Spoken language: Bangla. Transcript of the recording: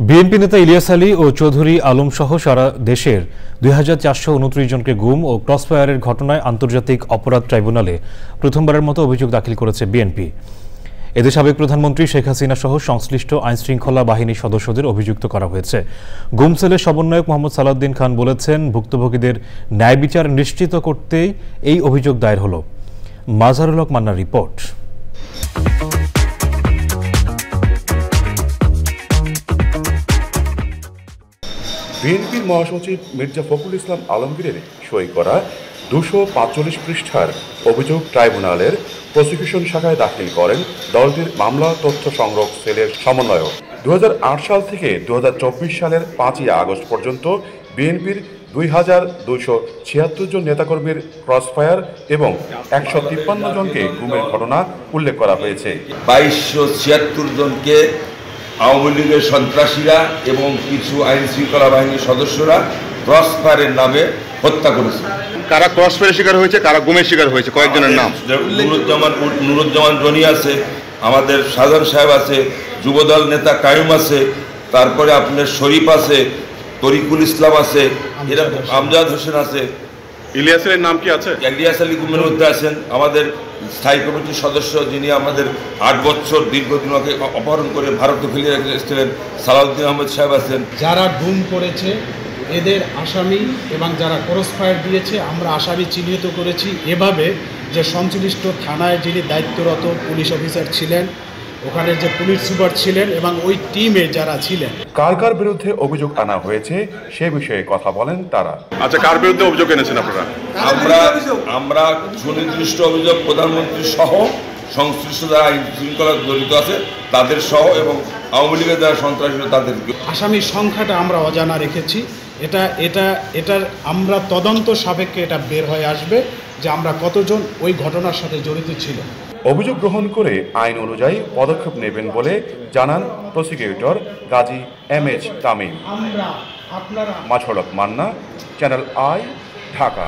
বিএনপি নেতা ইলিয়াস আলী ও চৌধুরী আলম সহ সারা দেশের ২৪২৯ জনকে গুম ও ক্রসফায়ারের ঘটনায় আন্তর্জাতিক অপরাধ ট্রাইব্যুনালে প্রথমবারের মতো অভিযোগ দাখিল করেছে বিএনপি। এতে সাবেক প্রধানমন্ত্রী শেখ হাসিনা সহ সংশ্লিষ্ট আইনশৃঙ্খলা বাহিনীর সদস্যদের অভিযুক্ত করা হয়েছে। গুম সেলের সমন্বয়ক মোহাম্মদ সালাউদ্দিন খান বলেছেন, ভুক্তভোগীদের ন্যায় বিচার নিশ্চিত করতেই এই অভিযোগ দায়ের হল। মাজহারুল হক মান্নার রিপোর্ট। বিএনপির মহাসচিব মির্জা ফখরুল ইসলাম আলমগীরের সই করা ২৪৫ পৃষ্ঠার অভিযোগ ট্রাইব্যুনালের প্রসিকিউশন শাখায় দাখিল করেন দলটির মামলা তথ্য সংগ্রহ সেলের সমন্বয়ক। ২০০৮ সাল থেকে ২০২৪ সালের ৫ই আগস্ট পর্যন্ত বিএনপির ২,২৭৬ জন নেতাকর্মীর ক্রসফায়ার এবং ১৫৩ জনকে গুমের ঘটনা উল্লেখ করা হয়েছে। ২২৭৬ জনকে আওয়ামী লীগের সন্ত্রাসীরা এবং কিছু আইন শৃঙ্খলা বাহিনীর সদস্যরা ক্রসফায়ারের নামে হত্যা করেছে। কারা ক্রসফায়ারের শিকার হয়েছে, কারা গুমের শিকার হয়েছে, কয়েকজনের নাম নুরুজ্জামান রনি আছে, আমাদের শাহজাহান সাহেব আছে, যুবদল নেতা কায়ুম আছে, তারপরে আপনার শরীফ আছে, তরিকুল ইসলাম আছে, এরকম আমজাদ হোসেন আছে। ইলিয়াস আলীর নাম কি আছে? ইলিয়াস আলী গুমের মধ্যে আছেন। আমাদের স্থায়ী কমিটির সদস্য, যিনি আমাদের ৮ বছর দীর্ঘদিন আগে অপহরণ করে ভারতে ফেলে রেখেছিলেন, সালাউদ্দিন আহমেদ সাহেব আছেন। যারা গুম করেছে এদের আসামি এবং যারা ক্রসফায়ার দিয়েছে আমরা আসামি চিহ্নিত করেছি এভাবে যে সংশ্লিষ্ট থানায় যিনি দায়িত্বরত পুলিশ অফিসার ছিলেন, ওখানে যে পুলিশ সুপার ছিলেন এবং ওই টিমে যারা ছিলেন। কার কার বিরুদ্ধে অভিযোগ আনা হয়েছে সে বিষয়ে কথা বলেন তারা। আচ্ছা, কার বিরুদ্ধে অভিযোগ এনেছেন আপনারা? আমরা সুনির্দিষ্ট অভিযোগ প্রধানমন্ত্রী সহ সংশ্লিষ্ট যারা আইন শৃঙ্খলা জড়িত আছে তাদের সহ এবং আওয়ামী লীগের যারা সন্ত্রাসী তাদের আসামির সংখ্যাটা আমরা অজানা রেখেছি। এটার আমরা তদন্ত সাপেক্ষে এটা বের হয়ে আসবে যে আমরা কতজন ওই ঘটনার সাথে জড়িত ছিল। অভিযোগ গ্রহণ করে আইন অনুযায়ী পদক্ষেপ নেবেন বলে জানান prosecutor Gazi M H. Tamim. Mazharul Haque Manna, Channel I, Dhaka.